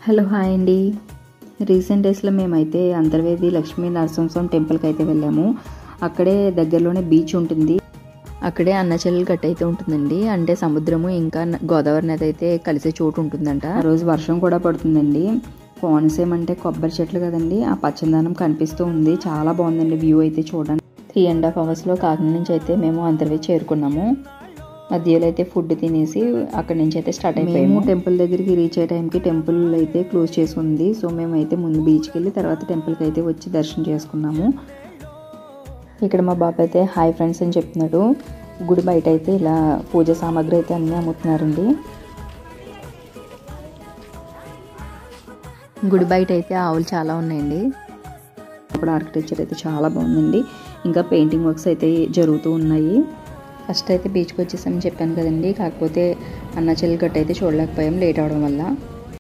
Hello hi అండి. Recent డేస్లో మేమైతే అంతర్వేది లక్ష్మీ నరసింహస్వామి టెంపుల్కి అయితే వెళ్ళాము. అక్కడే దగ్గరలోనే బీచ్ ఉంటుంది. అక్కడే అన్నచెల్లెలు గట్టు అయితే ఉంటుందండి. అంటే సముద్రము ఇంకా గోదావరి నది అయితే కలిసే చోటు ఉంటుందంట. ఆ రోజు వర్షం కూడా పడుతుందండి. కోనసీమ అంటే కొబ్బరి చెట్లు కదండి, ఆ పచ్చదనం కనిపిస్తూ ఉంది. చాలా బాగుందండి వ్యూ అయితే చూడండి. 3.5 అవర్స్లో కాకినాడ నుంచి అయితే మేము అంతర్వేది చేరుకున్నాము. మధ్యలో అయితే ఫుడ్ తినేసి అక్కడి నుంచి అయితే స్టార్ట్ అయిపోయాము. టెంపుల్ దగ్గరికి రీచ్ అయ్యే టైంకి టెంపుల్ అయితే క్లోజ్ చేసి ఉంది. సో మేమైతే ముందు బీచ్కి వెళ్ళి తర్వాత టెంపుల్కి అయితే వచ్చి దర్శనం చేసుకున్నాము. ఇక్కడ మా బాబు అయితే హాయ్ ఫ్రెండ్స్ అని చెప్తున్నాడు. గుడి బయట అయితే ఇలా పూజ సామాగ్రి అయితే అన్నీ అమ్ముతున్నారండి. గుడి బయట అయితే ఆవులు చాలా ఉన్నాయండి. అప్పుడు ఆర్కిటెక్చర్ అయితే చాలా బాగుందండి. ఇంకా పెయింటింగ్ వర్క్స్ అయితే జరుగుతూ ఉన్నాయి. ఫస్ట్ అయితే బీచ్కి వచ్చేసామని చెప్పాను కదండి. కాకపోతే అన్నచెల్లెలు గట్టు అయితే చూడలేకపోయాం లేట్ అవడం వల్ల.